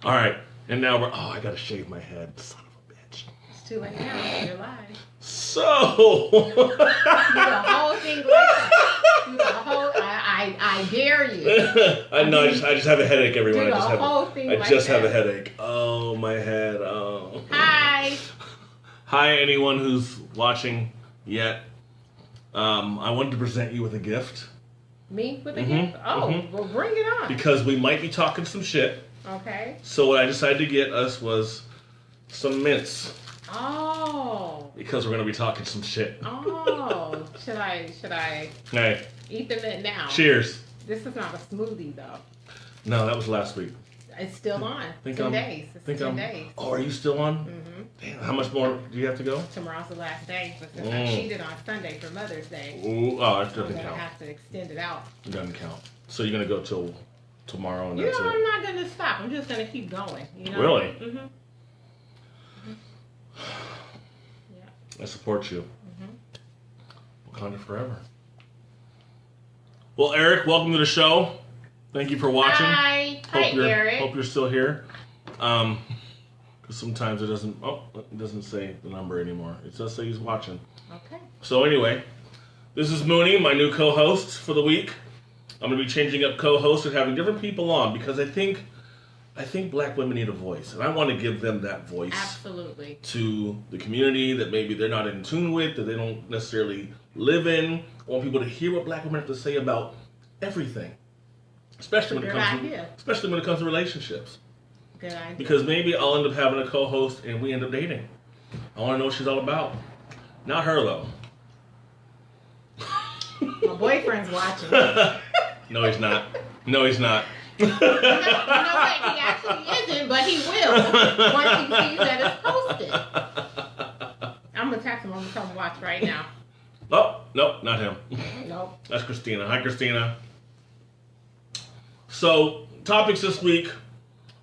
All right, and now I gotta shave my head. Son of a bitch. It's too late now. You're live. So. Do the whole thing like that. Do the whole. I dare you. I know. I just have a headache, everyone. Do the I whole thing I like just that. have a headache. Oh, my head. Oh. Hi. Hi, anyone who's watching yet. I wanted to present you with a gift. Me with a gift? Oh, well, bring it on. Because we might be talking some shit. Okay. So what I decided to get us was some mints. Oh. Because we're going to be talking some shit. Oh. Should I Hey. eat the mint now? Cheers. This is not a smoothie, though. No, that was last week. It's still on. 10 days. It's 10 days. Oh, are you still on? Mm-hmm. Damn, how much more do you have to go? Tomorrow's the last day, but since I cheated on Sunday for Mother's Day, Ooh, oh, it I'm doesn't going to count. have to extend it out. It doesn't count. So you're going to go till tomorrow and You that's know, it? I'm not going to stop. I'm just going to keep going. You know? Really? Mm-hmm. Yeah. I support you. Mm-hmm. Wakanda forever. Well, Eric, welcome to the show. Thank you for watching. Hi. Hi, Eric. Hope you're still here. Because sometimes it doesn't say the number anymore. It does say he's watching. Okay. So anyway, this is Muni, my new co-host for the week. I'm going to be changing up co-hosts and having different people on because I think black women need a voice, and I want to give them that voice. Absolutely. To the community that maybe they're not in tune with, that they don't necessarily live in. I want people to hear what black women have to say about everything, especially when it comes to relationships. Good idea. Because maybe I'll end up having a co-host and we end up dating. I want to know what she's all about. Not her though. My boyfriend's watching. No, he's not. No, he's not. You know what? He actually isn't, but he will once he sees that it's posted. I'm going to text him. I'm going to tell him to watch right now. Oh, nope, not him. Nope. That's Christina. Hi, Christina. So, topics this week.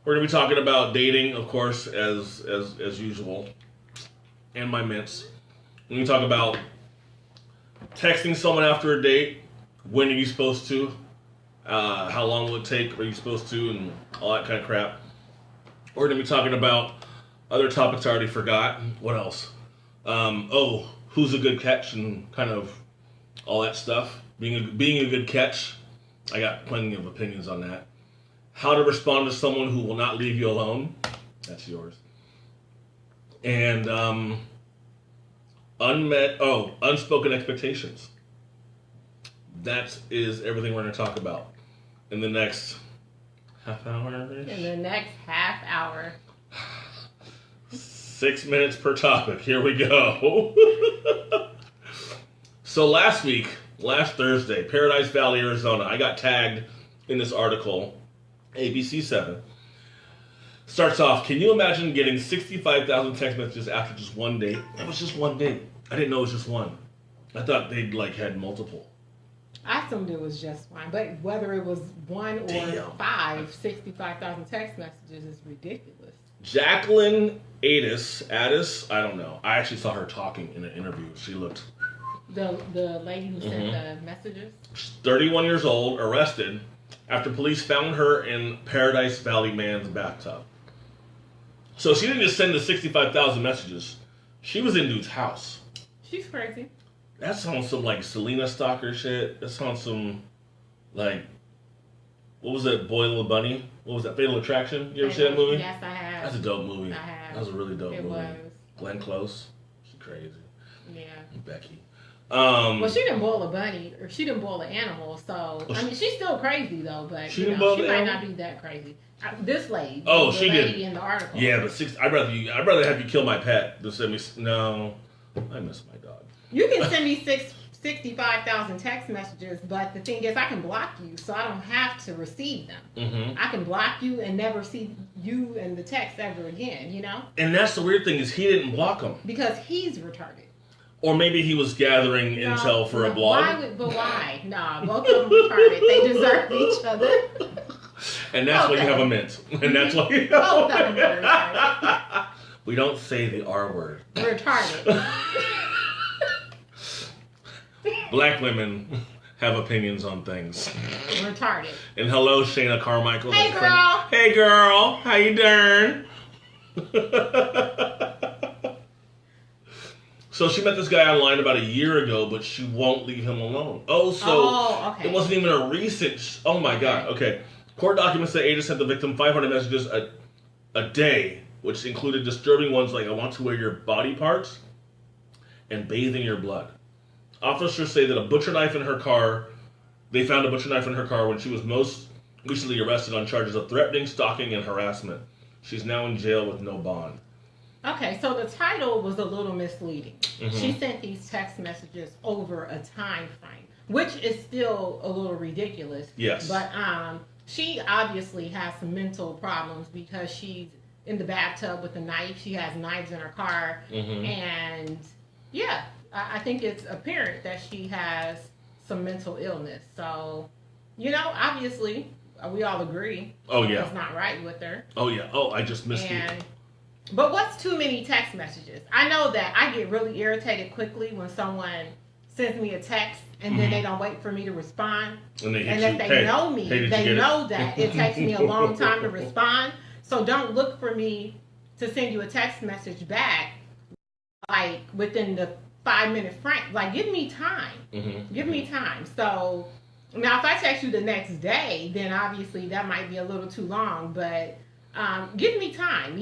We're going to be talking about dating, of course, as usual. And my mints. We're going to talk about texting someone after a date. When are you supposed to? How long will it take? Are you supposed to? And all that kind of crap. We're going to be talking about other topics I already forgot. What else? Who's a good catch and kind of all that stuff. Being a good catch. I got plenty of opinions on that. How to respond to someone who will not leave you alone. That's yours. And unspoken expectations. That is everything we're going to talk about in the next half hour. In the next half hour. 6 minutes per topic. Here we go. So last Thursday, Paradise Valley, Arizona, I got tagged in this article, ABC7. Starts off, can you imagine getting 65,000 text messages after just one date? It was just one date. I didn't know it was just one. I thought they'd had multiple. I assumed it was just one, but whether it was one or five, 65,000 text messages is ridiculous. Jacqueline Addis, I don't know. I actually saw her talking in an interview. She looked... The lady who sent the messages? She's 31 years old, arrested, after police found her in Paradise Valley man's bathtub. So she didn't just send the 65,000 messages. She was in dude's house. She's crazy. That sounds some Selena Stalker shit. That sounds some what was that, Boy Little Bunny? What was that, Fatal Attraction? You ever see that movie? Yes, I have. That's a dope movie. I have. That was a really dope movie. It was. Glenn Close. She's crazy. Yeah. Becky. Well, she didn't boil a bunny, or she didn't boil an animal, so, she's still crazy, though, but, she might not be that crazy. This lady. Oh, the she lady did. in the article. Yeah, but I'd rather have you kill my pet than send me... No, I miss my dog. You can send me 65,000 text messages, but the thing is, I can block you, so I don't have to receive them. Mm-hmm. I can block you and never see you and the text ever again, you know? And that's the weird thing, is he didn't block them. Because he's retarded. Or maybe he was gathering intel for a blog. But why? Nah, both of them retarded. They deserve each other. And that's why you have a mint. And that's why you... Both of them are retarded. We don't say the R word. Retarded. Black women have opinions on things. Retarded. And hello, Shayna Carmichael. Hey, girl. Hey, girl. How you doing? So she met this guy online about a year ago, but she won't leave him alone. Okay. It wasn't even a recent... Oh, my God. Okay. Court documents say Ada sent the victim 500 messages a day, which included disturbing ones like, I want to wear your body parts and bathe in your blood. Officers say that they found a butcher knife in her car when she was most recently arrested on charges of threatening, stalking, and harassment. She's now in jail with no bond. Okay, so the title was a little misleading. Mm-hmm. She sent these text messages over a time frame, which is still a little ridiculous. Yes. But she obviously has some mental problems because she's in the bathtub with a knife. She has knives in her car. Mm-hmm. And, yeah, I think it's apparent that she has some mental illness. So, obviously, we all agree. Oh, yeah. It's not right with her. Oh, yeah. Oh, I just missed you. But what's too many text messages? I know that I get really irritated quickly when someone sends me a text and then they don't wait for me to respond. And if they know me, they know that it takes me a long time to respond. So don't look for me to send you a text message back like within the 5-minute frame. Like, give me time. Mm-hmm. Give me time. So now if I text you the next day, then obviously that might be a little too long. But give me time,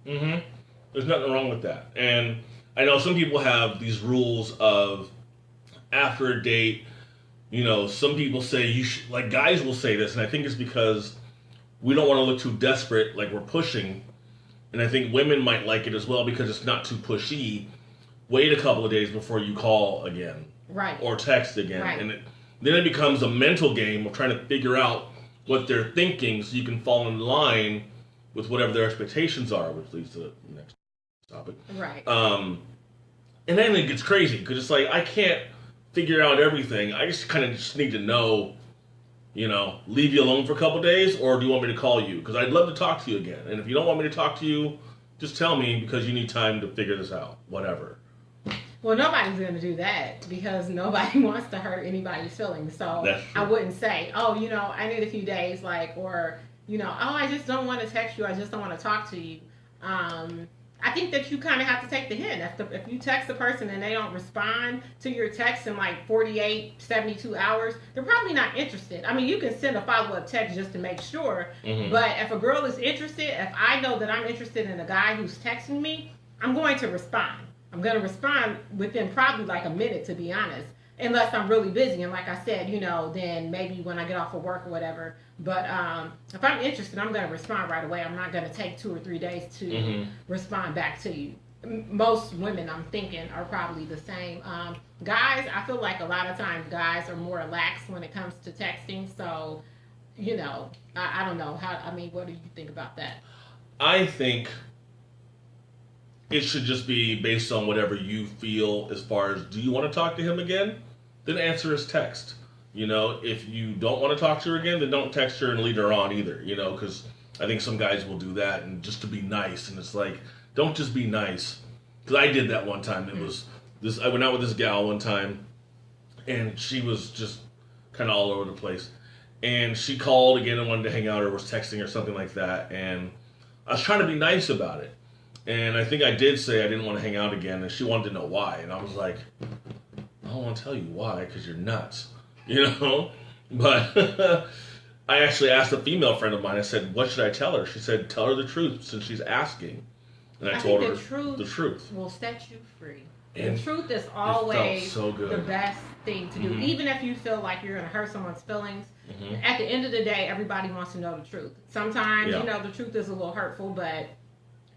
Mm-hmm. There's nothing wrong with that. And I know some people have these rules of after a date, some people say you should, like guys will say this, and I think it's because we don't want to look too desperate, like we're pushing. And I think women might like it as well because it's not too pushy. Wait a couple of days before you call again. Right. Or text again. Right. And then it becomes a mental game of trying to figure out what they're thinking so you can fall in line with whatever their expectations are, which leads to the next topic. Right. And then it gets crazy because it's like I can't figure out everything. I just kind of need to know, leave you alone for a couple days, or do you want me to call you? Because I'd love to talk to you again. And if you don't want me to talk to you, just tell me because you need time to figure this out. Whatever. Well, nobody's going to do that because nobody wants to hurt anybody's feelings. So I wouldn't say, I need a few days, or I just don't want to text you. I just don't want to talk to you. I think that you kind of have to take the hint. If you text a person and they don't respond to your text in like 48, 72 hours, they're probably not interested. I mean, you can send a follow-up text just to make sure. Mm-hmm. But if a girl is interested, if I know that I'm interested in a guy who's texting me, I'm going to respond. I'm going to respond within probably like a minute, to be honest. Unless I'm really busy. And like I said, then maybe when I get off of work or whatever. But if I'm interested, I'm going to respond right away. I'm not going to take 2 or 3 days to respond back to you. Most women, I'm thinking, are probably the same. Guys, I feel like a lot of times guys are more lax when it comes to texting. So, I don't know. What do you think about that? I think it should just be based on whatever you feel as far as, do you want to talk to him again? Then answer his text. If you don't want to talk to her again, then don't text her and lead her on either, because I think some guys will do that and just to be nice. And it's like, don't just be nice. Because I did that one time. I went out with this gal one time and she was just kind of all over the place. And she called again and wanted to hang out or was texting or something like that. And I was trying to be nice about it. And I think I did say I didn't want to hang out again. And she wanted to know why. And I was like, I don't want to tell you why because you're nuts. But I actually asked a female friend of mine, I said, what should I tell her? She said, tell her the truth since she's asking. And I told her the truth will set you free. And the truth is always so good. The best thing to do. Even if you feel like you're going to hurt someone's feelings, at the end of the day, everybody wants to know the truth. Sometimes, the truth is a little hurtful, but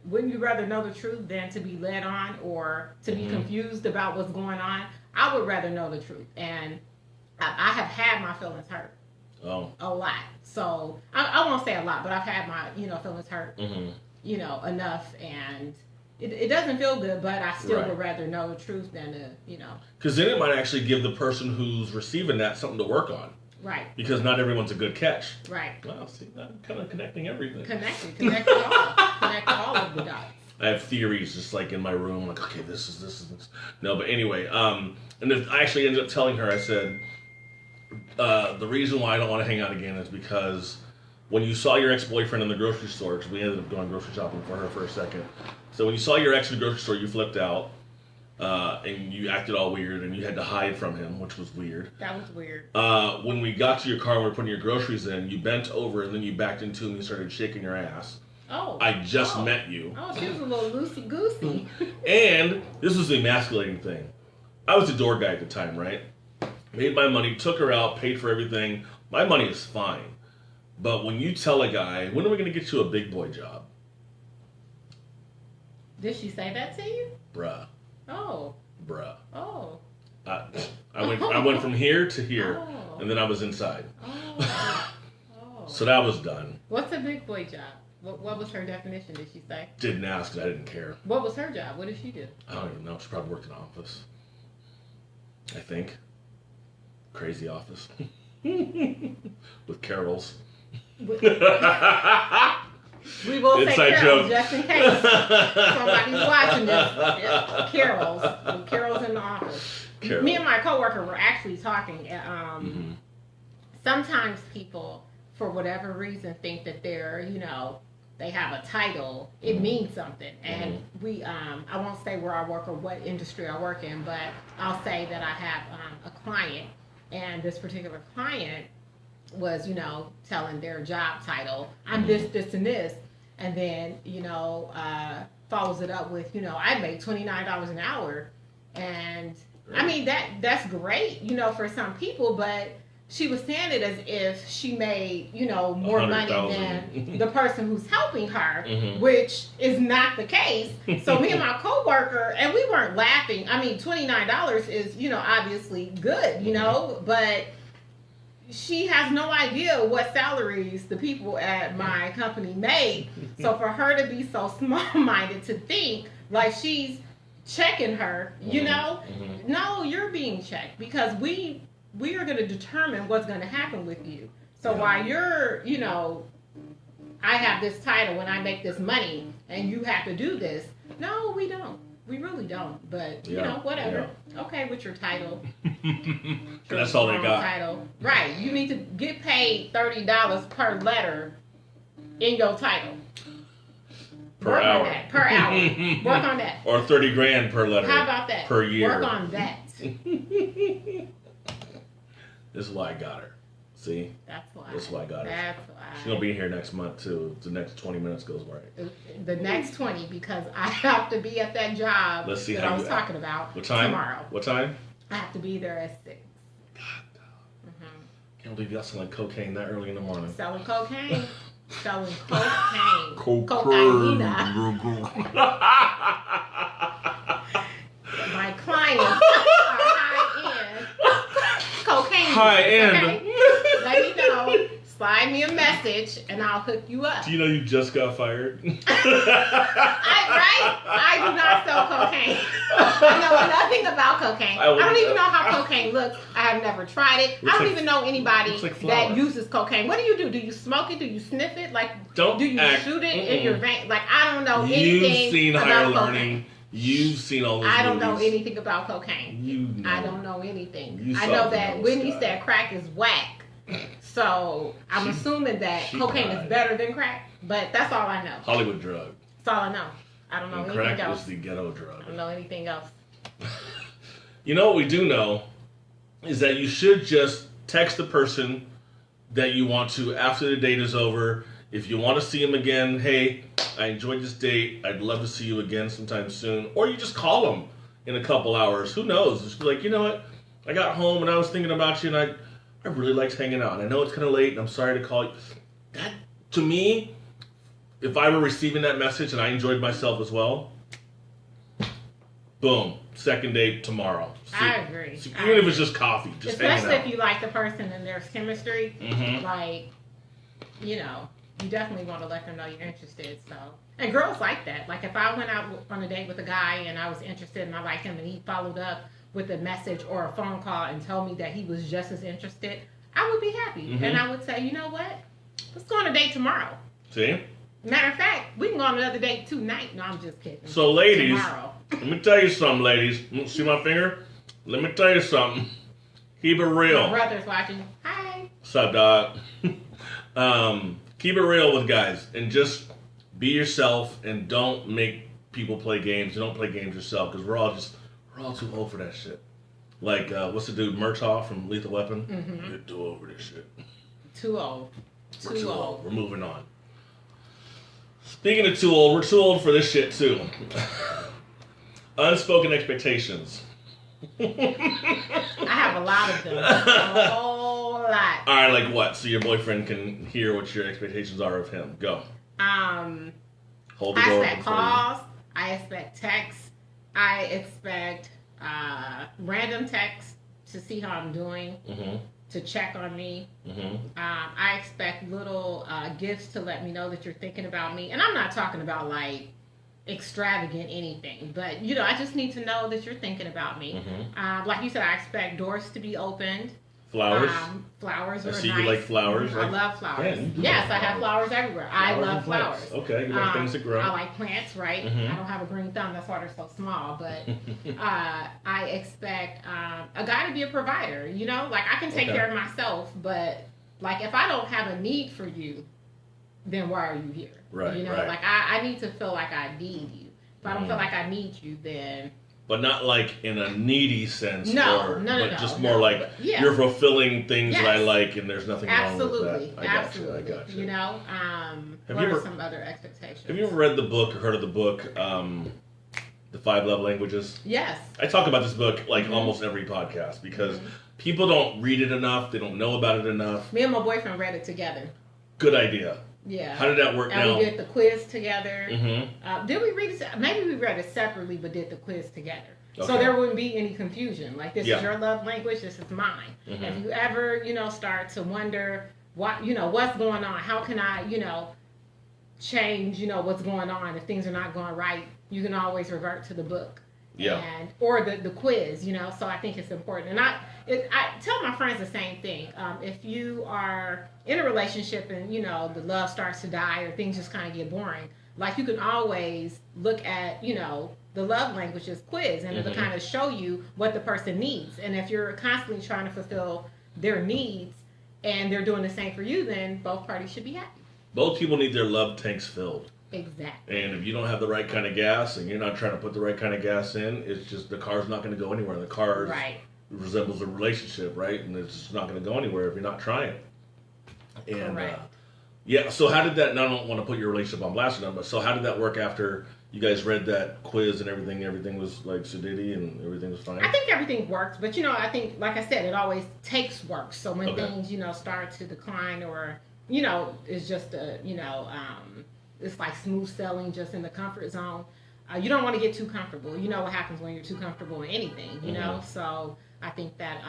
wouldn't you rather know the truth than to be led on or to be confused about what's going on? I would rather know the truth. And I have had my feelings hurt a lot. So I won't say a lot, but I've had my feelings hurt enough, and it doesn't feel good. But I still would rather know the truth than to because then it might actually give the person who's receiving that something to work on. Right. Because not everyone's a good catch. Right. Well, see, I'm kind of connecting everything. Connect all. Connect all of the dots. I have theories just like in my room, like, okay, this is this. No, but anyway, and if I actually ended up telling her, I said, the reason why I don't want to hang out again is because when you saw your ex-boyfriend in the grocery store, because we ended up going grocery shopping for her for a second. So when you saw your ex in the grocery store, you flipped out, and you acted all weird, and you had to hide from him, which was weird. That was weird. When we got to your car and we were putting your groceries in, you bent over, and then you backed into him and you started shaking your ass. Oh. I just met you. Oh, she was a little loosey-goosey. And this was the emasculating thing. I was the door guy at the time, right? Made my money, took her out, paid for everything. My money is fine. But when you tell a guy, when are we going to get you a big boy job? Did she say that to you? Bruh. Oh. Bruh. Oh. I went from here to here, and then I was inside. Oh. Oh. So that was done. What's a big boy job? What was her definition, did she say? Didn't ask, because I didn't care. What was her job? What did she do? I don't even know. She probably worked in an office. I think. Crazy office. With carols. We will say Inside carols joke. just in case somebody's watching this. Yeah, carols. Carols in the office. Carols. Me and my coworker were actually talking. Sometimes people, for whatever reason, think that they're, they have a title. It means something. And we, I won't say where I work or what industry I work in, but I'll say that I have a client, and this particular client was, telling their job title, I'm this, this, and this, and then, follows it up with, I make $29 an hour, and I mean, that's great, for some people, but she was saying it as if she made, more money than the person who's helping her, which is not the case. So me and my coworker, and we weren't laughing. I mean, $29 is, obviously good, but she has no idea what salaries the people at my company make. So for her to be so small-minded to think like she's checking her, no, you're being checked, because we are going to determine what's going to happen with you. So while you're, I have this title and I make this money and you have to do this. No, we don't. We really don't. But, whatever. Yeah. Okay, with your title. That's all they got. Title. Right. You need to get paid $30 per letter in your title. Per hour. On that. Per hour. Work on that. Or $30,000 per letter. How about that? Per year. Work on that. This is why I got her. See? That's why. That's why I got her. That's why. She's going to be here next month, too. The next 20 minutes goes right. The next 20, because I have to be at that job that I was talking about tomorrow. What time? I have to be there at 6. God, can't believe y'all selling cocaine that early in the morning. Selling cocaine. Selling cocaine. Cocaine. My clients are high-end cocaine. High-end. Okay? Let me know. Slide me a message and I'll hook you up. Do you know you just got fired? Right? I do not sell cocaine. I know nothing about cocaine. I don't even know how cocaine looks. I have never tried it. I don't even know anybody that uses cocaine. What do? Do you smoke it? Do you sniff it? Do you shoot it in your vein? I don't know anything You've seen about Higher cocaine. Learning. You've seen all those I don't movies. know anything about cocaine. You know. I don't know anything. I know that Whitney said crack is whack. So I'm assuming that cocaine is better than crack, but that's all I know. Hollywood drug. That's all I know. I don't know anything crack else. Is the ghetto drug. I don't know anything else. You know what we do know is that you should just text the person that you want to after the date is over. If you want to see them again, hey, I enjoyed this date. I'd love to see you again sometime soon. Or you just call them in a couple hours. Who knows? Just be like, you know what? I got home and I was thinking about you and I really liked hanging out. And I know it's kind of late and I'm sorry to call you. That, to me, if I were receiving that message and I enjoyed myself as well, boom, second date tomorrow. I agree. Even if it's just coffee, just hanging out. Especially if you like the person and there's chemistry, you definitely want to let them know you're interested. So, and girls like that. Like if I went out on a date with a guy and I was interested and I liked him and he followed up with a message or a phone call and told me that he was just as interested, I would be happy. And I would say, you know what? Let's go on a date tomorrow. See? Matter of fact, we can go on another date tonight. No, I'm just kidding. So ladies, tomorrow. let me tell you something, ladies. See my finger? Let me tell you something. Keep it real. My brother's watching. Hi. What's up, dog? Keep it real with guys and just be yourself and don't make people play games. Don't play games yourself because we're all too old for that shit. Like, what's the dude, Murtaugh from Lethal Weapon? We're too old for this shit. Too old. We're too old. We're moving on. Speaking of too old, we're too old for this shit too. Unspoken expectations. I have a lot of them. A whole lot. All right, like what? So your boyfriend can hear what your expectations are of him. Go. Hold the door. I expect calls. I expect texts. I expect random texts to see how I'm doing, to check on me. I expect little gifts to let me know that you're thinking about me. And I'm not talking about like extravagant anything, but you know, I just need to know that you're thinking about me. Like you said, I expect doors to be opened. Flowers. Flowers are nice. I see you like flowers. I love flowers. Yes, I have flowers everywhere. I love flowers. Okay, you like things that grow. I like plants, right? I don't have a green thumb. That's why they're so small. But I expect a guy to be a provider. You know, like I can take care of myself, but like if I don't have a need for you, then why are you here? Right. You know, like I need to feel like I need you. If I don't feel like I need you, then. But not like in a needy sense. No. Just more like you're fulfilling things that I like, and there's nothing wrong with that. Absolutely. I got you. You know, what are some other expectations? Have you ever read the book or heard of the book, The 5 Love Languages? Yes. I talk about this book like almost every podcast because people don't read it enough. They don't know about it enough. Me and my boyfriend read it together. Good idea. Yeah. How did that work now? We did the quiz together. Did we read it? Maybe we read it separately, but did the quiz together. Okay. So there wouldn't be any confusion. Like, this is your love language, this is mine. If you ever, you know, start to wonder, what, you know, what's going on? How can I, you know, change, you know, what's going on? If things are not going right, you can always revert to the book. Or the quiz, you know. So I think it's important. And I tell my friends the same thing. If you are in a relationship and, you know, the love starts to die or things just kind of get boring, like, you can always look at, you know, the love languages quiz, and it'll kind of show you what the person needs. And if you're constantly trying to fulfill their needs and they're doing the same for you, then both parties should be happy. Both people need their love tanks filled. Exactly. And if you don't have the right kind of gas and you're not trying to put the right kind of gas in, it's just the car's not going to go anywhere. The car resembles a relationship, right? And it's just not going to go anywhere if you're not trying. And so how did that, and I don't want to put your relationship on blast, but so how did that work after you guys read that quiz and everything was like sedity and everything was fine? I think everything worked, but you know, I think, like I said, it always takes work. So when things, you know, start to decline, or, you know, it's just a, you know, it's like smooth sailing just in the comfort zone. You don't want to get too comfortable. You know what happens when you're too comfortable in anything, you know? So I think that,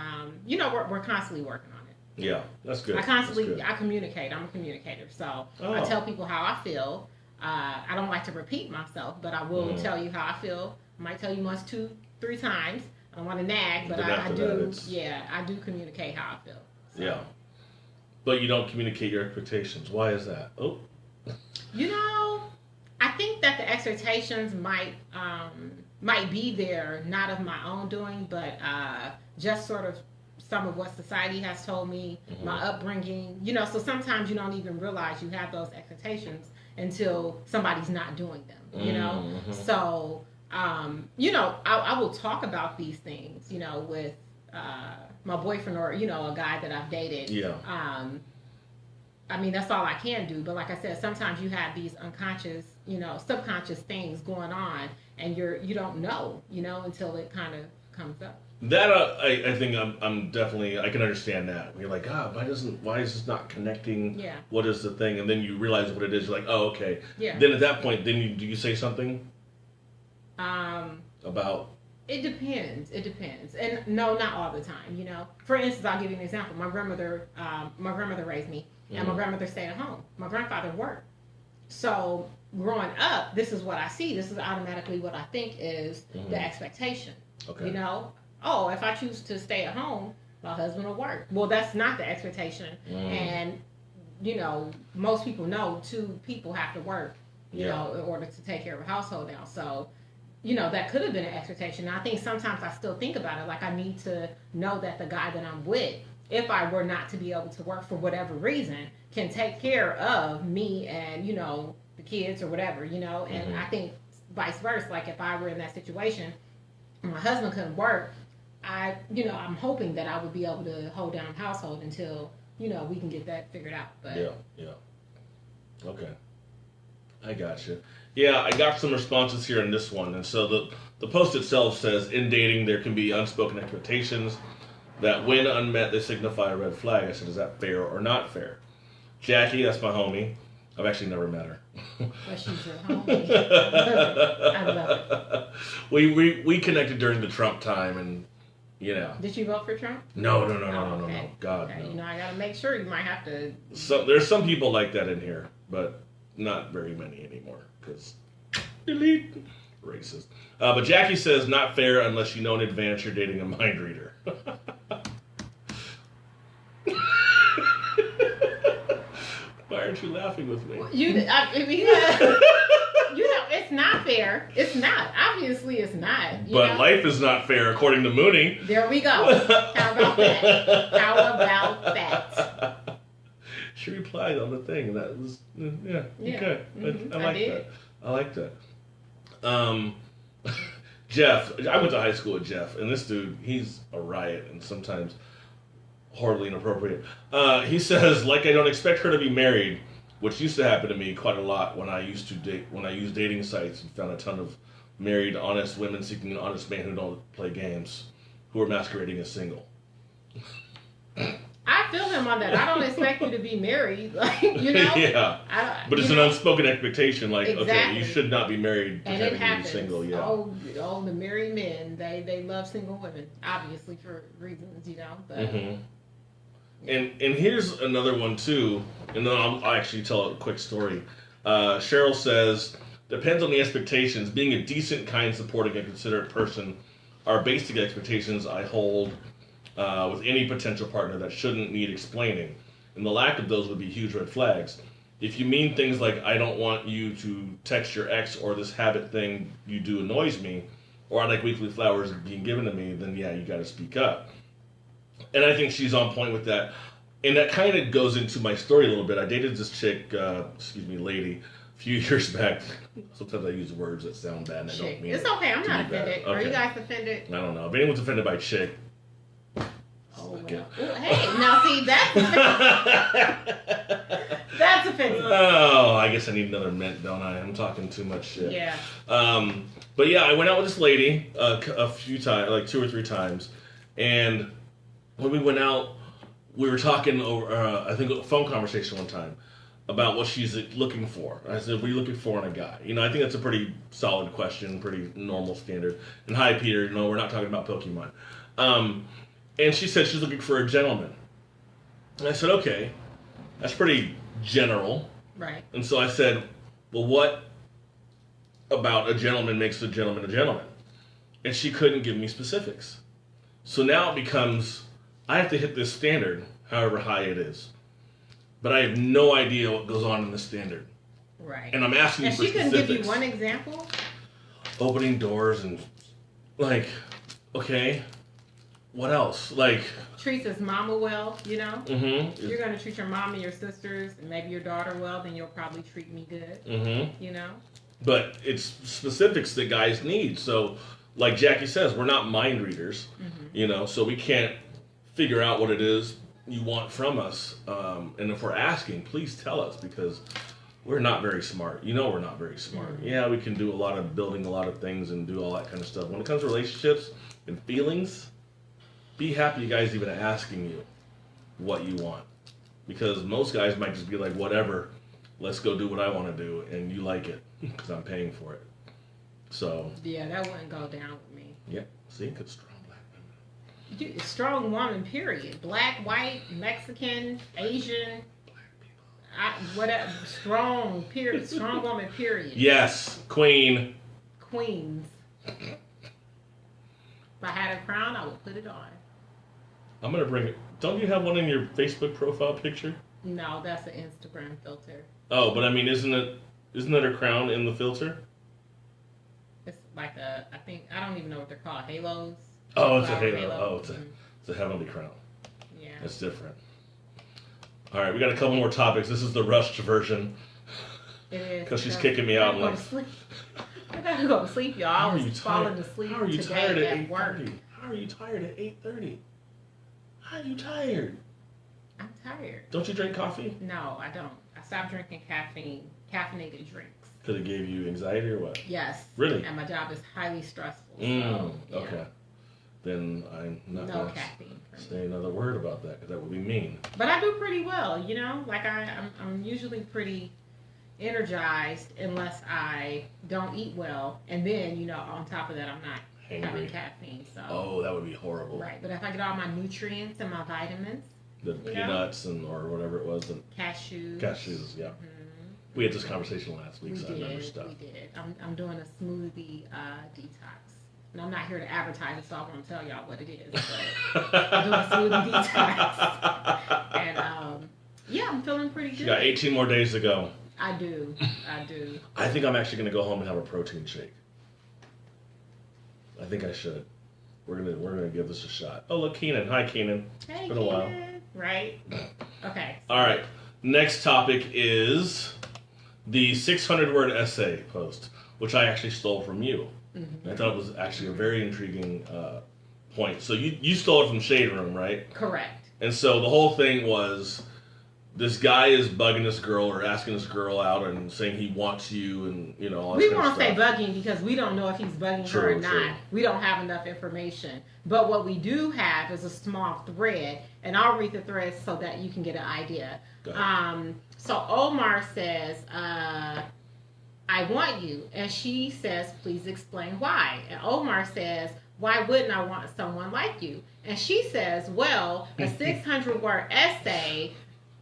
you know, we're constantly working on it. Yeah, that's good. I communicate. I'm a communicator. So I tell people how I feel. I don't like to repeat myself, but I will tell you how I feel. I might tell you once, 2, 3 times. I don't want to nag, but I do. I do communicate how I feel. So. Yeah, but you don't communicate your expectations. Why is that? Oh, you know, I think that the expectations might be there, not of my own doing, but just sort of some of what society has told me, my upbringing. You know, so sometimes you don't even realize you have those expectations until somebody's not doing them, you know? So, you know, I will talk about these things, you know, with my boyfriend or, you know, a guy that I've dated. I mean, that's all I can do. But like I said, sometimes you have these unconscious, you know, subconscious things going on, and you don't know, you know, until it kind of comes up. That I think I'm definitely, I can understand that. You're like, why is this not connecting? Yeah. What is the thing? And then you realize what it is. You're like, oh, okay. Yeah. Then at that point, do you say something? About. It depends. And no, not all the time. You know. For instance, I'll give you an example. My grandmother raised me, and my grandmother stayed at home. My grandfather worked. So growing up, this is what I see. This is automatically what I think is the expectation. Okay. You know. Oh, if I choose to stay at home, my husband will work. Well, that's not the expectation. And, you know, most people know 2 people have to work, you know, in order to take care of a household now. So that could have been an expectation. And I think sometimes I still think about it. Like, I need to know that the guy that I'm with, if I were not to be able to work for whatever reason, can take care of me and, the kids or whatever, And I think vice versa. Like, if I were in that situation, and my husband couldn't work, I'm hoping that I would be able to hold down a household until, we can get that figured out. But Yeah. Okay. I got you. Yeah, I got some responses here in this one. And so the post itself says, in dating, there can be unspoken expectations that when unmet, they signify a red flag. I said, is that fair or not fair? Jackie, that's my homie. I've actually never met her. But she's your homie. I love it. We connected during the Trump time, and Did you vote for Trump? No. Okay. God, okay. no. I gotta make sure. You might have to. So there's some people like that in here, but not very many anymore. Because delete racist. But Jackie says not fair unless you know in advance you're dating a mind reader. Why aren't you laughing with me? It's not fair. It's not. Obviously, it's not. But life is not fair, according to Muni. There we go. How about that? She replied on the thing. That was, yeah. Okay. Mm-hmm. I like that. Jeff, I went to high school with Jeff, and this dude, he's a riot, and sometimes horribly inappropriate. He says, like, I don't expect her to be married, which used to happen to me quite a lot when I used dating sites and found a ton of married, honest women seeking an honest man who don't play games, who are masquerading as single. I feel him on that. I don't expect you to be married, Yeah. But it's an unspoken expectation, like, exactly. Okay, you should not be married and it pretending to be single, yeah. Oh, the married men, they love single women, obviously for reasons, but... Mm-hmm. And here's another one too, and then I'll actually tell a quick story. Cheryl says, depends on the expectations. Being a decent, kind, supporting, and considerate person are basic expectations I hold with any potential partner that shouldn't need explaining. And the lack of those would be huge red flags. If you mean things like, I don't want you to text your ex, or this habit thing you do annoys me, or I like weekly flowers being given to me, then yeah, you gotta speak up. And I think she's on point with that. And that kind of goes into my story a little bit. I dated this chick, lady, a few years back. Sometimes I use words that sound bad and I don't mean it's okay, I'm not offended. Okay. Are you guys offended? I don't know. If anyone's offended by chick, well. Hey, now see, that's offensive. That's offensive. Oh, I guess I need another mint, don't I? I'm talking too much shit. Yeah. But yeah, I went out with this lady a few times, like 2 or 3 times. And when we went out, we were talking over, I think, a phone conversation one time about what she's looking for. I said, what are you looking for in a guy? I think that's a pretty solid question, pretty normal standard. And hi, Peter, no, we're not talking about Pokemon. And she said she's looking for a gentleman. And I said, okay, that's pretty general. Right. And so I said, well, what about a gentleman makes a gentleman a gentleman? And she couldn't give me specifics. So now it becomes, I have to hit this standard, however high it is. But I have no idea what goes on in the standard. Right. And I'm asking for specifics. And she couldn't give you one example? Opening doors and, like, okay, what else? Like... Treats his mama well, Mm-hmm. If you're going to treat your mom and your sisters and maybe your daughter well, then you'll probably treat me good, Mm-hmm. But it's specifics that guys need. So, like Jackie says, we're not mind readers, so we can't figure out what it is you want from us. And if we're asking, please tell us, because we're not very smart. We're not very smart. Mm-hmm. Yeah, we can do a lot of building a lot of things and do all that kind of stuff. When it comes to relationships and feelings, be happy you guys even asking you what you want. Because most guys might just be like, whatever, let's go do what I want to do, and you like it because I'm paying for it. So yeah, that wouldn't go down with me. Yep. See, good strong black women. Strong woman, period. Black, white, Mexican, Asian, whatever. Strong, period. Strong woman, period. Yes, queen. Queens. If I had a crown, I would put it on. I'm gonna bring it. Don't you have one in your Facebook profile picture? No, that's an Instagram filter. Oh, but I mean, isn't it her crown in the filter? like I think, I don't even know what they're called, halos. Oh, it's a halo. Halo. Oh, it's a heavenly crown. Yeah. It's different. All right, we got a couple more topics. This is the rushed version. It is. Because she's kicking me out. Like, I gotta go to sleep, y'all. I was falling asleep How are you today tired at at work. 8:30? How are you tired at 8:30? How are you tired? I'm tired. Don't you drink coffee? No, I don't. I stopped drinking caffeinated drinks. Because it gave you anxiety or what? Yes. Really? And my job is highly stressful. Okay. Then I'm not no going caffeine to say another word about that because that would be mean. But I do pretty well, Like I'm usually pretty energized unless I don't eat well, and then on top of that I'm not having caffeine. So. Oh, that would be horrible. Right, but if I get all my nutrients and my vitamins. The peanuts or whatever it was. Cashews. Cashews, yeah. Mm-hmm. We had this conversation last week, so I remember stuff. We did. I'm doing a smoothie detox. And I'm not here to advertise it, so I won't tell y'all what it is. But I'm doing a smoothie detox. And, I'm feeling pretty good. You got 18 more days to go. I do. I think I'm actually going to go home and have a protein shake. I think I should. We're gonna give this a shot. Oh, look, Keenan. Hi, Keenan. Hey, it's been a while. Right? Okay. All right. Next topic is the 600-word essay post, which I actually stole from you. Mm-hmm. I thought it was actually a very intriguing point. So you stole it from Shade Room, right? Correct. And so the whole thing was this guy is bugging this girl or asking this girl out and saying he wants you and all this we kind of stuff. We won't say bugging because we don't know if he's bugging her or not. True. We don't have enough information. But what we do have is a small thread, and I'll read the thread so that you can get an idea. So Omar says, I want you. And she says, please explain why. And Omar says, why wouldn't I want someone like you? And she says, well, a 600-word essay,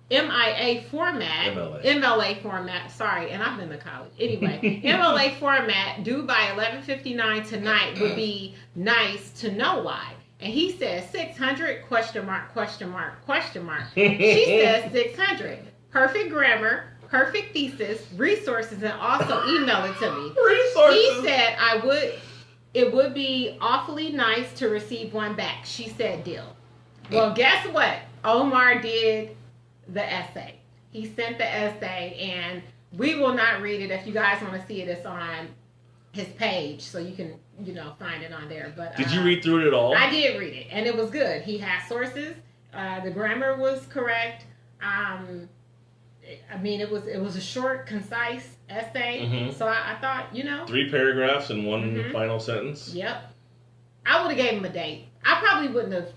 MIA format, MLA format, sorry, and I've been to college. Anyway, MLA format due by 11:59 tonight would be nice to know why. And he says 600, question mark, question mark, question mark. She says 600. Perfect grammar, perfect thesis, resources, and also email it to me. Resources. He said it would be awfully nice to receive one back. She said deal. Well, guess what? Omar did the essay. He sent the essay, and we will not read it. If you guys want to see it, it's on his page, so you can, find it on there. But did you read through it at all? I did read it, and it was good. He had sources. The grammar was correct. It was a short, concise essay. Mm-hmm. So I thought, 3 paragraphs and one final sentence. Yep. I would have gave him a date. I probably wouldn't have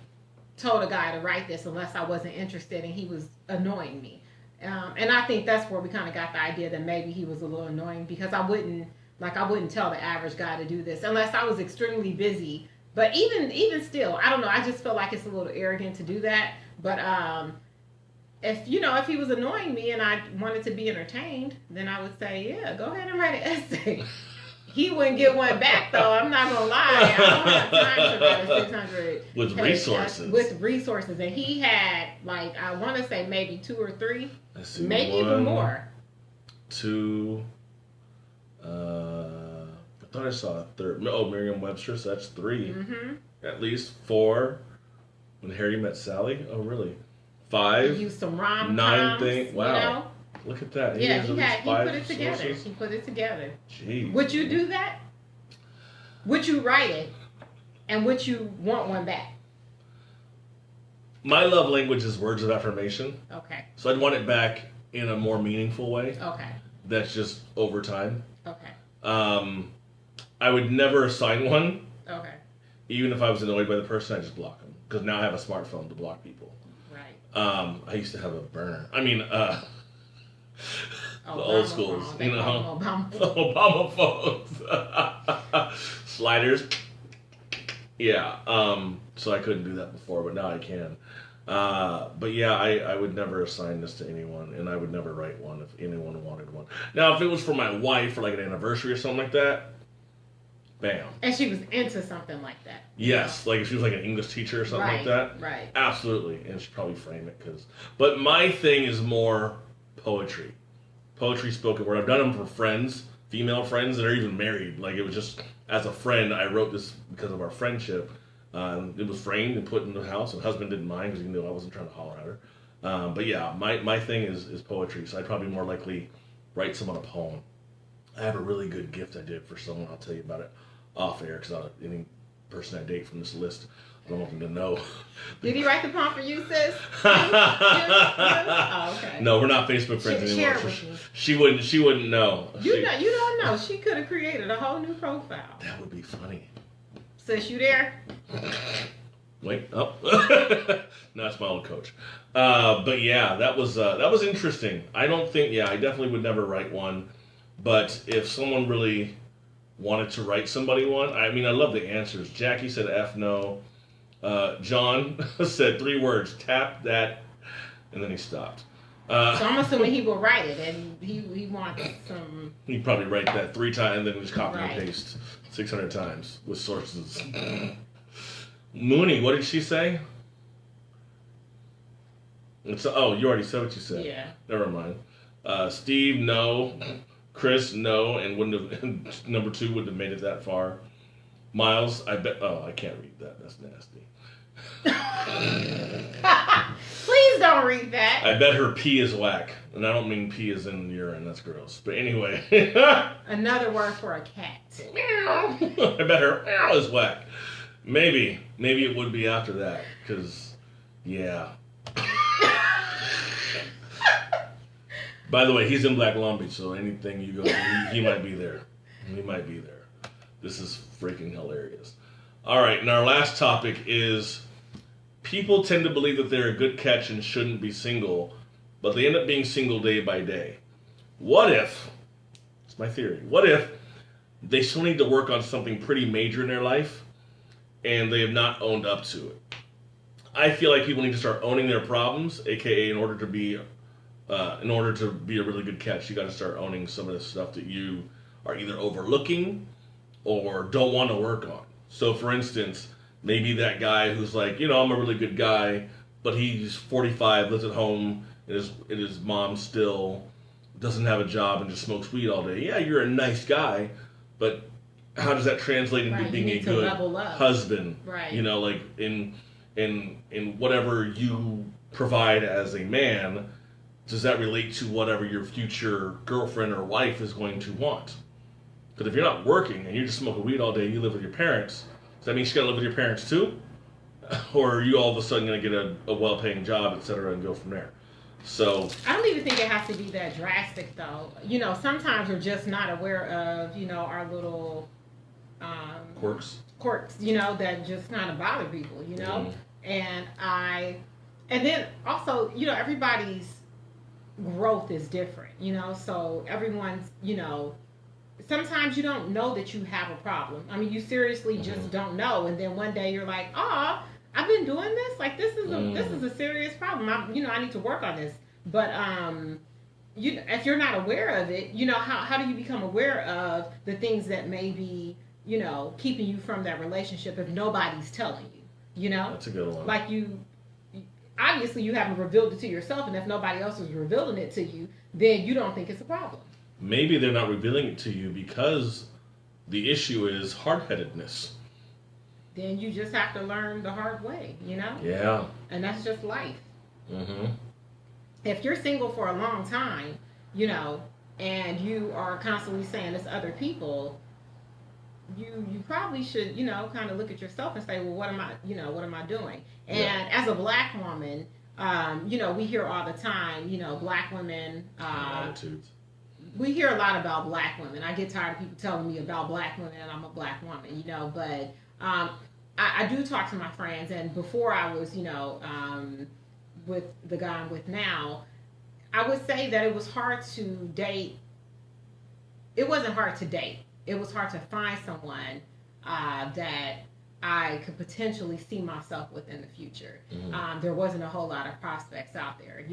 told a guy to write this unless I wasn't interested and he was annoying me. And I think that's where we kind of got the idea that maybe he was a little annoying, because I wouldn't tell the average guy to do this unless I was extremely busy. But even still, I don't know. I just feel like it's a little arrogant to do that. But if he was annoying me and I wanted to be entertained, then I would say, yeah, go ahead and write an essay. He wouldn't get one back, though. I'm not going to lie. I don't have time to write a 600. With resources. With resources. And he had, I want to say maybe 2 or 3. Maybe 1, even more. 2. I thought I saw a third. Oh, Merriam-Webster, so that's 3. Mm-hmm. At least 4. When Harry Met Sally. Oh, really? 5. He used some rom-coms. 9 things. Wow. Look at that. Yeah, he put it together. Sources. He put it together. Jeez. Would you do that? Would you write it? And would you want one back? My love language is words of affirmation. Okay. So I'd want it back in a more meaningful way. Okay. That's just over time. Okay. I would never assign one. Okay. Even if I was annoyed by the person, I just block them. Because now I have a smartphone to block people. Right. I used to have a burner. The old schools, Obama phones, sliders. Yeah. So I couldn't do that before, but now I can. But yeah, I would never assign this to anyone, and I would never write one if anyone wanted one. Now, if it was for my wife for like an anniversary or something like that, bam. And she was into something like that. Yes, like if she was like an English teacher or something like that. Right. Absolutely, and she'd probably frame it But my thing is more poetry spoken word. I've done them for friends, female friends that are even married. Like, it was just, as a friend, I wrote this because of our friendship. It was framed and put in the house, and husband didn't mind because he knew I wasn't trying to holler at her. But yeah, my thing is poetry, so I'd probably more likely write someone a poem. I have a really good gift I did for someone. I'll tell you about it off air, because any person I date from this list, I don't want them to know. Did he write the poem for you, sis? Oh, okay. No, we're not Facebook friends anymore. Share it with me. She wouldn't know. You don't know. She could have created a whole new profile. That would be funny. Sis, you there? Wait, oh. No, it's my old coach. But yeah, that was interesting. I definitely would never write one. But if someone really wanted to write somebody one, I mean, I love the answers. Jackie said F no. John said 3 words, tap that, and then he stopped. So I'm assuming he will write it, and he wants some... He'd probably write that 3 times, and then just copy and paste 600 times with sources. Muni, what did she say? You already said what you said. Yeah. Never mind. Steve, no. Chris, no, and number 2 wouldn't have made it that far. Miles, I bet. Oh, I can't read that. That's nasty. Please don't read that. I bet her pee is whack, and I don't mean pee is in urine. That's gross. But anyway. Another word for a cat. Meow. I bet her meow is whack. Maybe it would be after that, because yeah. By the way, he's in Black Long Beach, so anything you go, he might be there. He might be there. This is freaking hilarious. All right, and our last topic is people tend to believe that they're a good catch and shouldn't be single, but they end up being single day by day. What if, it's my theory, what if they still need to work on something pretty major in their life and they have not owned up to it? I feel like people need to start owning their problems, aka in order to be a really good catch, you got to start owning some of the stuff that you are either overlooking or don't want to work on. So, for instance, maybe that guy who's like, I'm a really good guy, but he's 45, lives at home, and his mom still doesn't have a job and just smokes weed all day. Yeah, you're a nice guy, but how does that translate into being a good husband? Right. Like in whatever you provide as a man, does that relate to whatever your future girlfriend or wife is going to want? Because if you're not working and you're just smoking weed all day and you live with your parents, does that mean she's got to live with your parents too? Or are you all of a sudden going to get a well-paying job, etc., and go from there? So I don't even think it has to be that drastic, though. Sometimes we're just not aware of, our little quirks, that just kind of bother people, Mm-hmm. And then also, everybody's growth is different, so everyone's, sometimes you don't know that you have a problem. I mean, you seriously just don't know, and then one day you're like, I've been doing this, like this is a serious problem. I need to work on this. But if you're not aware of it, how do you become aware of the things that may be, keeping you from that relationship if nobody's telling you, That's a good one. Like obviously you haven't revealed it to yourself, and if nobody else is revealing it to you, then you don't think it's a problem. Maybe they're not revealing it to you because the issue is hard-headedness. Then you just have to learn the hard way, Yeah. And that's just life. Mm-hmm. If you're single for a long time, and you are constantly saying it's other people, you probably should, kind of look at yourself and say, well, what am I doing? And as a black woman, we hear all the time, black women, attitudes. We hear a lot about black women. I get tired of people telling me about black women and I'm a black woman, but I do talk to my friends, and before I was, with the guy I'm with now, I would say that it was hard to date. It wasn't hard to date. It was hard to find someone that I could potentially see myself with in the future. Mm-hmm. There wasn't a whole lot of prospects out there,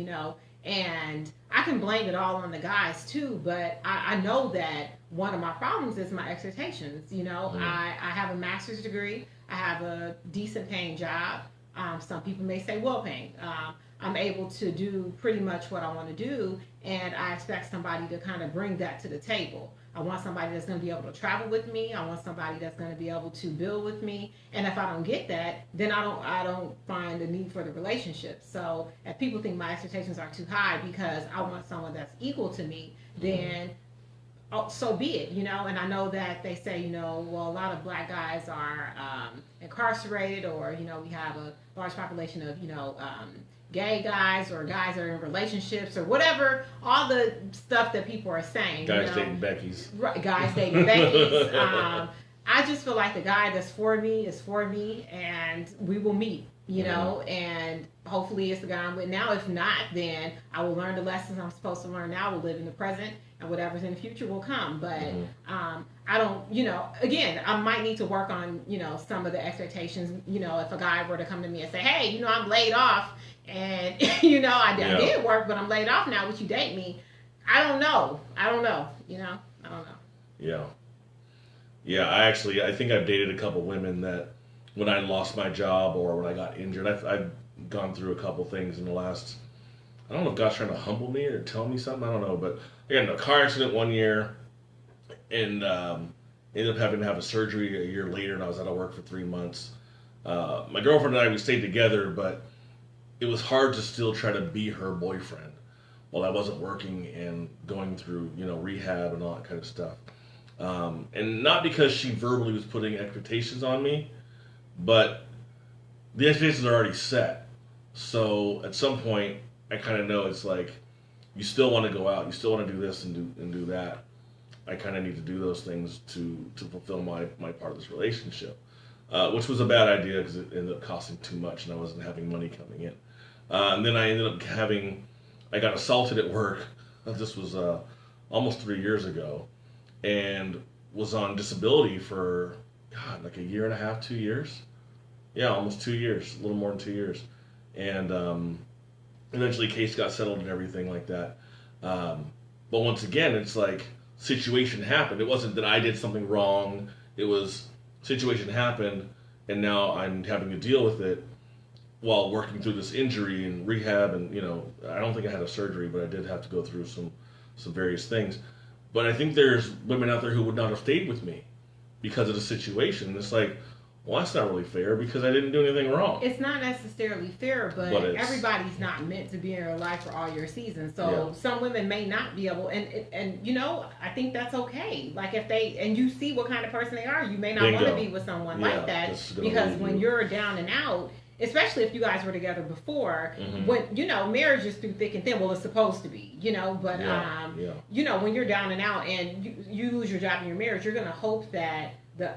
and I can blame it all on the guys too, but I know that one of my problems is my expectations. Mm-hmm. I have a master's degree. I have a decent paying job. Some people may say well paying. I'm able to do pretty much what I want to do, and I expect somebody to kind of bring that to the table. I want somebody that's going to be able to travel with me. I want somebody that's going to be able to build with me. And if I don't get that, then I don't find the need for the relationship. So if people think my expectations are too high because I want someone that's equal to me, then so be it, you know. And I know that they say, you know, well, a lot of black guys are incarcerated, or, you know, we have a large population of, you know, gay guys, or guys that are in relationships, or whatever, all the stuff that people are saying. Guys, you know? dating Becky's. Right, guys dating Becky's. I just feel like the guy that's for me is for me, and we will meet, you know, and hopefully it's the guy I'm with now. If not, then I will learn the lessons I'm supposed to learn now. We'll live in the present, and whatever's in the future will come. But I don't, you know, again, I might need to work on, you know, some of the expectations. You know, if a guy were to come to me and say, hey, you know, I'm laid off, and, you know, I did work, but I'm laid off now, would you date me? I don't know, you know, I don't know. Yeah. Yeah, I think I've dated a couple women that when I lost my job or when I got injured, I've gone through a couple things in the last, I don't know if God's trying to humble me or tell me something, I don't know, but I got in a car accident one year and ended up having to have a surgery a year later, and I was out of work for 3 months. My girlfriend and I, we stayed together, but it was hard to still try to be her boyfriend while I wasn't working and going through, you know, rehab and all that kind of stuff. And not because she verbally was putting expectations on me, but the expectations are already set. So at some point, I kind of know it's like, you still want to go out, you still want to do this and do that. I kind of need to do those things to fulfill my part of this relationship, which was a bad idea because it ended up costing too much and I wasn't having money coming in. And then I ended up I got assaulted at work. This was almost 3 years ago, and was on disability for, God, like a year and a half, 2 years. Yeah, almost 2 years, a little more than 2 years. And eventually case got settled and everything like that. But once again, it's like, situation happened. It wasn't that I did something wrong. It was, situation happened, and now I'm having to deal with it while working through this injury and rehab. And, you know, I don't think I had a surgery, but I did have to go through some various things. But I think there's women out there who would not have stayed with me because of the situation. It's like, well, that's not really fair because I didn't do anything wrong. It's not necessarily fair, but everybody's not meant to be in your life for all your seasons. So some women may not be able, and you know, I think that's okay. Like if you see what kind of person they are, you may not want to be with someone like that, because when you're down and out, especially if you guys were together before, when, you know, marriage is through thick and thin. Well, it's supposed to be, you know, but, you know, when you're down and out and you lose your job in your marriage, you're going to hope that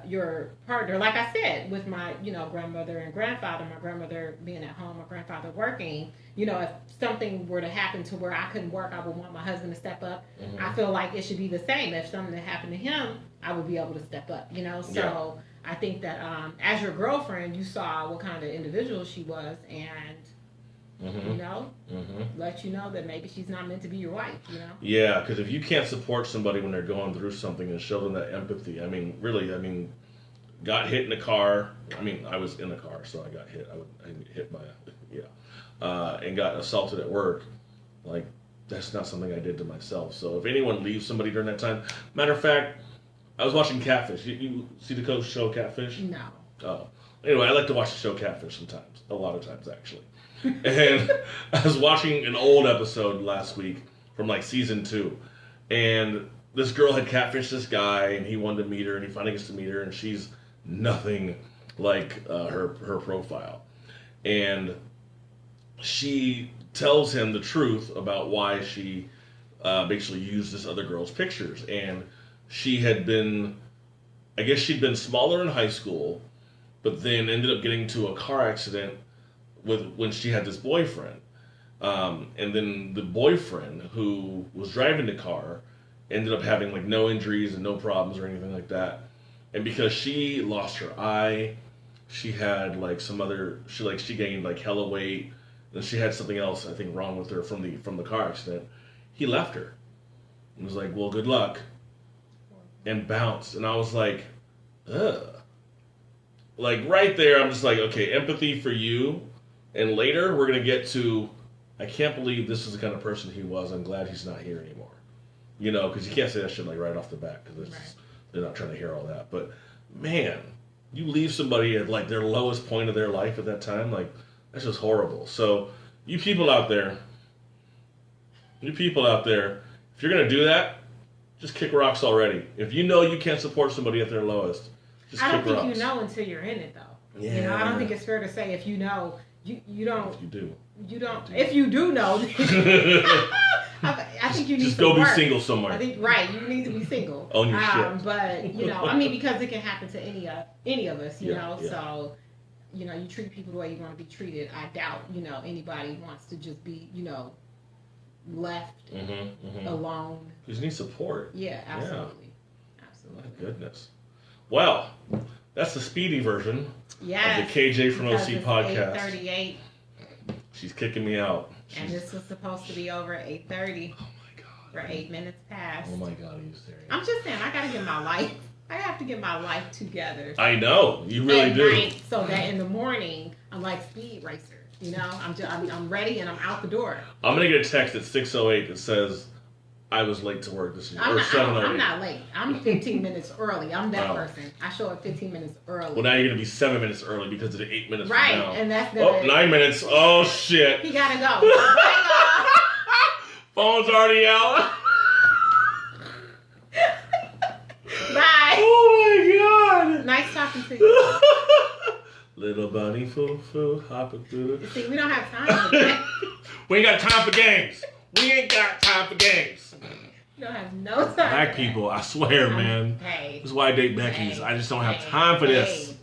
your partner, like I said, with my, you know, grandmother and grandfather, my grandmother being at home, my grandfather working, you know, if something were to happen to where I couldn't work, I would want my husband to step up. I feel like it should be the same. If something happened to him, I would be able to step up, you know, so... I think that as your girlfriend, you saw what kind of individual she was, and you know, let you know that maybe she's not meant to be your wife. You know. Yeah, because if you can't support somebody when they're going through something and show them that empathy, I mean, really, got hit in a car. I mean, I was in a car, so I got hit. I hit by and got assaulted at work. Like, that's not something I did to myself. So if anyone leaves somebody during that time, matter of fact. I was watching Catfish. You see the show Catfish? No. Oh. Anyway, I like to watch the show Catfish sometimes. A lot of times, actually. And I was watching an old episode last week from like season 2. And this girl had catfished this guy, and he wanted to meet her, and he finally gets to meet her, and she's nothing like her profile. And she tells him the truth about why she basically used this other girl's pictures. And she had been, I guess she'd been smaller in high school, but then ended up getting into a car accident when she had this boyfriend. And then the boyfriend who was driving the car ended up having like no injuries and no problems or anything like that. And because she lost her eye, she had like she gained like hella weight, and she had something else I think wrong with her from the car accident. He left her and was like, well, good luck. And bounced. And I was like, ugh. Like right there, I'm just like, okay, empathy for you. And later, we're going to get to I can't believe this is the kind of person he was. I'm glad he's not here anymore. You know, because you can't say that shit like right off the bat because they're not trying to hear all that. But man, you leave somebody at like their lowest point of their life at that time, like that's just horrible. So you people out there, if you're gonna do that, just kick rocks already. If you know you can't support somebody at their lowest, just kick rocks. I don't think you know until you're in it, though. Yeah. You know, I don't think it's fair to say if you know, you don't. If you do. You don't. If you do know, I think you need just to go work. Be single somewhere. I think you need to be single. Own your shit. But you know, I mean, because it can happen to any of us. You know, yeah. So you know, you treat people the way you want to be treated. I doubt anybody wants to just be left alone. You just need support. Yeah, absolutely. Absolutely. My goodness. Well, that's the speedy version of the KJ from OC podcast. 8:38. She's kicking me out. And this was supposed to be over at 8:30. Oh my God. We're 8 minutes past. Oh my God, are you serious? I'm just saying, I have to get my life together. I know, you really do. Night, so that in the morning, I'm like Speed Racer. You know, I'm ready and I'm out the door. I'm gonna get a text at 6:08 that says I was late to work this morning. I'm not late. I'm 15 minutes early. I'm that person. I show up 15 minutes early. Well, now you're gonna be 7 minutes early because of the 8 minutes. Right, from now. and that's 9 minutes. Oh shit. He gotta go. Phone's already out. Bye. Oh my God. Nice talking to you. Little bunny foo hopping through the... See, we don't have time for that. We ain't got time for games. We ain't got time for games. You don't have no time. Black people, I swear, man. Hey. This is why I date Becky's. I just don't have time for this.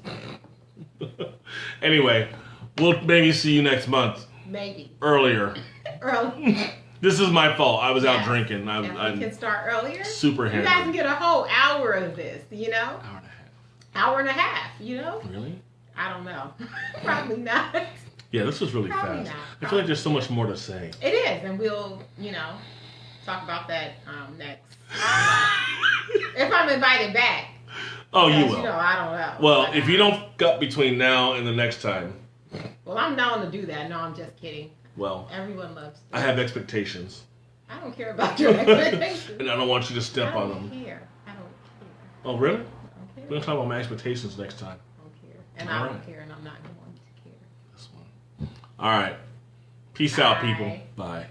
Anyway, we'll maybe see you next month. Maybe. Earlier. Early. This is my fault. I was out drinking. We can start earlier. Super hammered. You guys can get a whole hour of this, Hour and a half. Hour and a half, Really? I don't know. Probably not. Yeah, this was really Probably fast. Not. I feel like there's so much more to say. It is, and we'll, talk about that next. If I'm invited back. Oh, you will. I don't know. Well, if you don't gut between now and the next time. Well, I'm down to do that. No, I'm just kidding. Well, everyone loves to. I have expectations. I don't care about your expectations. And I don't want you to step on them. I don't care. Oh, really? I don't care. We're going to talk about my expectations next time. I don't care. And I don't care, and I'm not going to care. This one. All right. Peace out, people. Bye.